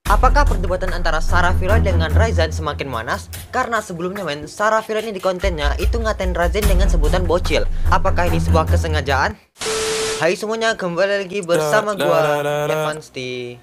Apakah perdebatan antara Sarah Viloid dengan Ryzen semakin manas? Karena sebelumnya men, Sarah Viloid ini di kontennya itu ngatain Ryzen dengan sebutan bocil. Apakah ini sebuah kesengajaan? Hai semuanya, kembali lagi bersama gua Evan Sti.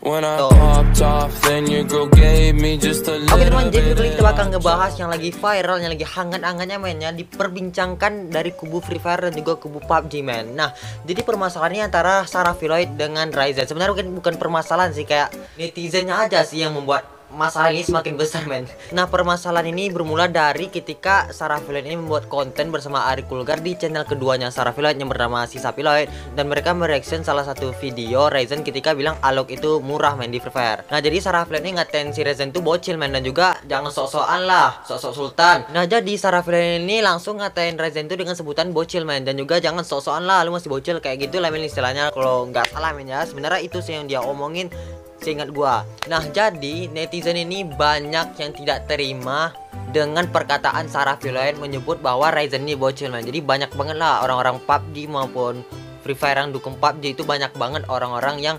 Oke teman, jadi kali kita bakal ngebahas yang lagi viral, yang lagi hangat-hangatnya mainnya diperbincangkan dari kubu Free Fire dan juga kubu PUBG men. Nah, jadi permasalahannya antara Sarah Viloid dengan Ryzen. Sebenarnya bukan permasalahan sih, kayak netizennya aja sih yang membuat masalah ini semakin besar men. Nah, permasalahan ini bermula dari ketika Sarah Viloid ini membuat konten bersama Ari Kulgar di channel keduanya Sarah Viloid yang bernama Sisa Viloid, dan mereka mereaction salah satu video Ryzen ketika bilang Alok itu murah men di Free Fire. Nah, jadi Sarah Viloid ini ngatain si Ryzen tuh bocil men, dan juga jangan sok-sokan lah, sok-sok sultan. Nah, jadi Sarah Viloid ini langsung ngatain Ryzen tuh dengan sebutan bocil men, dan juga jangan sok-sokan lah, lu masih bocil, kayak gitu lah men istilahnya kalau nggak salah men ya. Sebenarnya itu sih yang dia omongin seingat gua. Nah, jadi netizen ini banyak yang tidak terima dengan perkataan Sarah Viloid menyebut bahwa Ryzen ini bocil man. Jadi banyak banget lah orang-orang PUBG maupun Free Fire yang dukung PUBG itu banyak banget orang-orang yang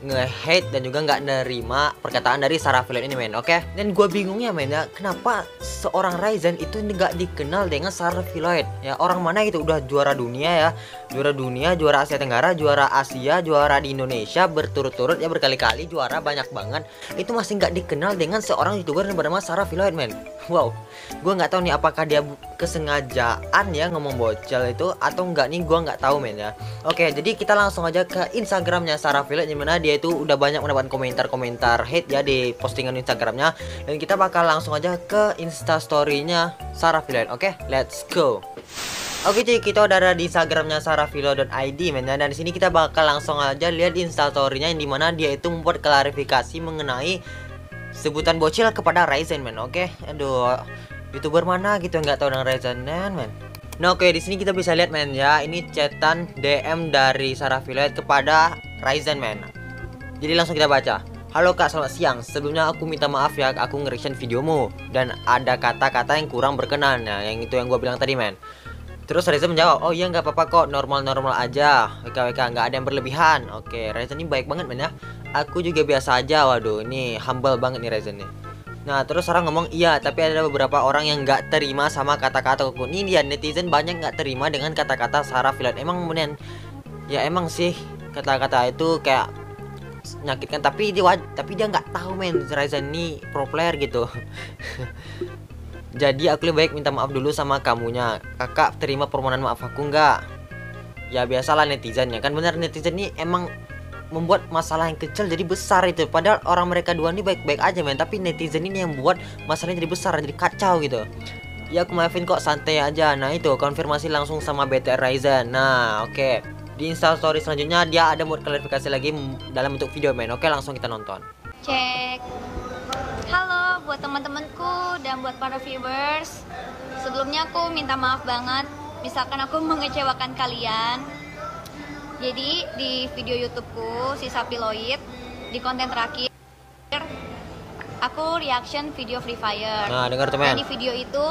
nge-hate dan juga nggak nerima perkataan dari Sarah Viloid ini men, oke? Dan gue bingungnya men ya, kenapa seorang Ryzen itu nggak dikenal dengan Sarah Viloid? Ya, orang mana itu udah juara dunia ya, juara Asia Tenggara, juara Asia, juara di Indonesia berturut-turut ya, berkali-kali juara banyak banget, itu masih nggak dikenal dengan seorang youtuber yang bernama Sarah Viloid men. Wow, gue nggak tahu nih apakah dia kesengajaan ya ngomong bocil itu atau enggak nih, gue nggak tahu men ya. Oke, jadi kita langsung aja ke Instagramnya Sarah Viloid, dimana dia itu udah banyak mendapatkan komentar-komentar hate ya di postingan Instagramnya, dan kita bakal langsung aja ke instastorynya Sarah Viloid. Oke, let's go. Oke cuy, kita udah ada di Instagramnya sarahviloid.id men, dan di sini kita bakal langsung aja lihat instastorynya yang dimana dia itu membuat klarifikasi mengenai sebutan bocil kepada Ryzen men. Oke, aduh, youtuber mana gitu nggak tahu dengan Ryzen men. Nah, oke, di sini kita bisa lihat men ya, ini chatan DM dari Sarah Viloid kepada Ryzen men. Jadi langsung kita baca. Halo kak, selamat siang. Sebelumnya aku minta maaf ya, aku nge-reaction videomu dan ada kata-kata yang kurang berkenan. Nah, yang itu yang gue bilang tadi men. Terus Ryzen menjawab, oh iya nggak apa-apa kok, normal-normal aja, WKWK, nggak ada yang berlebihan. Oke, Ryzen ini baik banget men ya. Aku juga biasa aja. Waduh, ini humble banget nih Ryzen nih. Nah, terus orang ngomong, iya tapi ada beberapa orang yang nggak terima sama kata-kata aku. Ini dia, netizen banyak nggak terima dengan kata-kata Sarah Viloid. Emang kemudian ya emang sih kata-kata itu kayak menyakitkan, tapi dia nggak tahu men, Ryzen ini pro player gitu. Jadi aku lebih baik minta maaf dulu sama kamunya. Kakak terima permohonan maaf aku nggak? Ya biasalah netizen ya kan, bener, netizen ini emang membuat masalah yang kecil jadi besar itu. Padahal orang mereka dua ini baik-baik aja men, tapi netizen ini yang buat masalahnya jadi besar, jadi kacau gitu. Ya aku maafin kok, santai aja. Nah itu konfirmasi langsung sama BTR Ryzen. Nah oke, di instastory selanjutnya dia ada buat klarifikasi lagi dalam bentuk video men. Oke, langsung kita nonton. Cek. Halo buat teman-temanku dan buat para viewers. Sebelumnya aku minta maaf banget misalkan aku mengecewakan kalian. Jadi di video YouTubeku Sisa Viloid, di konten terakhir aku reaction video Free Fire. Nah, dengar teman. Dan di video itu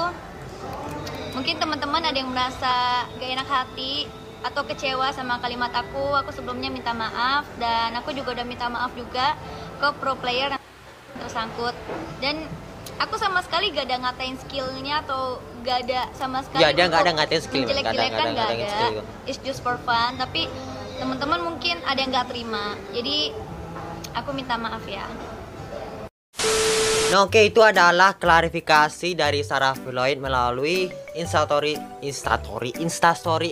mungkin teman-teman ada yang merasa gak enak hati atau kecewa sama kalimat aku. Aku sebelumnya minta maaf, dan aku juga udah minta maaf juga ke pro player yang tersangkut. Dan aku sama sekali gak ada ngatain skillnya atau gak ada sama sekali. Ya, dia gak ada ngatain skill, menjelek-jelekan, gak ada. It's just for fun. Tapi teman-teman mungkin ada yang gak terima. Jadi aku minta maaf ya. Nah oke, itu adalah klarifikasi dari Sarah Viloid melalui instastory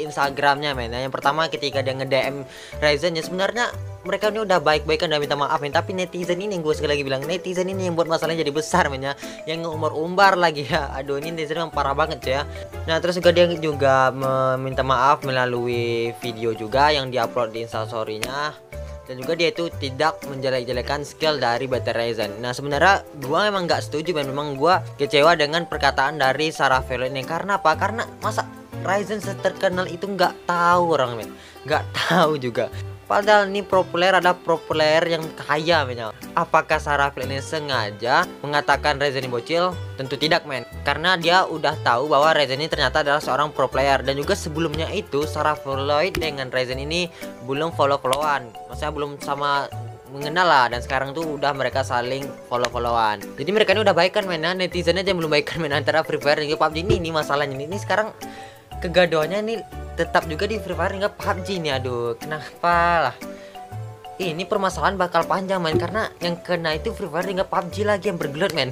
Instagramnya men. Yang pertama ketika dia nge-DM Ryzen, ya sebenarnya mereka ini udah baik-baikan dan minta maaf men, tapi netizen ini yang gue sekali lagi bilang, netizen ini yang buat masalahnya jadi besar men ya, yang umbar-umbar lagi ya. Aduh, ini netizen yang parah banget ya. Nah terus juga dia juga meminta maaf melalui video juga yang diupload di instastorynya, dan juga dia itu tidak menjelek-jelekan skill dari BTR Ryzen. Nah sebenarnya gua emang nggak setuju men, memang gua kecewa dengan perkataan dari Sarah Viloid ini. Karena apa? Karena masa Ryzen terkenal itu nggak tahu orang men, nggak tahu juga. Padahal ini pro player, ada pro player yang kaya men. Apakah Sarah Viloid ini sengaja mengatakan Ryzen ini bocil? Tentu tidak men, karena dia udah tahu bahwa Ryzen ini ternyata adalah seorang pro player. Dan juga sebelumnya itu Sarah Viloid dengan Ryzen ini belum follow-followan, maksudnya belum sama mengenal lah, dan sekarang tuh udah mereka saling follow-followan. Jadi mereka ini udah baikan men, nah, netizen aja belum baikan men antara Free Fire dan PUBG ini masalahnya ini sekarang kegaduhannya nih tetap juga di Free Fire hingga PUBG nih. Aduh, kenapa lah? Ini permasalahan bakal panjang men, karena yang kena itu Free Fire hingga PUBG lagi yang bergelut men.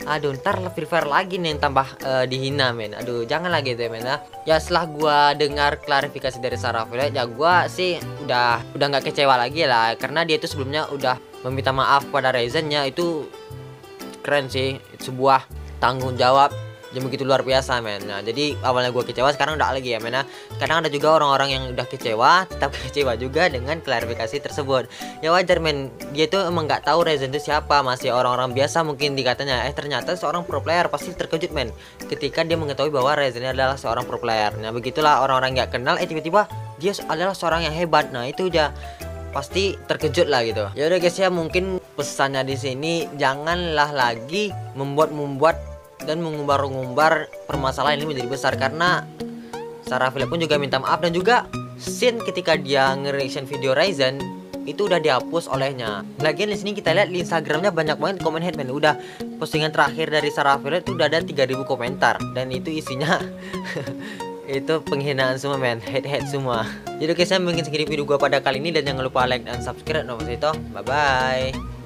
Aduh, ntar Free Fire lagi nih yang tambah dihina men. Aduh, jangan lagi gitu ya men. Ya setelah gua dengar klarifikasi dari Sarah Violet, ya gua sih udah nggak kecewa lagi lah, karena dia itu sebelumnya udah meminta maaf pada Ryzen-nya. Itu keren sih, sebuah tanggung jawab yang begitu luar biasa men. Nah, jadi awalnya gue kecewa, sekarang udah lagi ya men. Nah, kadang ada juga orang-orang yang udah kecewa tetap kecewa juga dengan klarifikasi tersebut. Ya wajar men, dia itu emang nggak tahu Ryzen itu siapa, masih orang-orang biasa mungkin dikatanya. Ternyata seorang pro player, pasti terkejut men ketika dia mengetahui bahwa Ryzen adalah seorang pro player. Nah, begitulah orang-orang nggak kenal tiba-tiba dia adalah seorang yang hebat. Nah, itu aja pasti terkejut lah gitu. Ya udah guys ya, mungkin pesannya di sini janganlah lagi membuat dan mengumbar-ngumbar permasalahan ini menjadi besar, karena Sarah Violet pun juga minta maaf, dan juga scene ketika dia nge-reaction video Ryzen itu udah dihapus olehnya. Lagian di sini kita lihat di Instagramnya banyak banget komen hate men. Udah postingan terakhir dari Sarah Violet itu udah ada 3000 komentar, dan itu isinya itu penghinaan semua men, hate semua. Jadi guys, saya mungkin segini video gua pada kali ini, dan jangan lupa like dan subscribe nomor itu. Bye bye.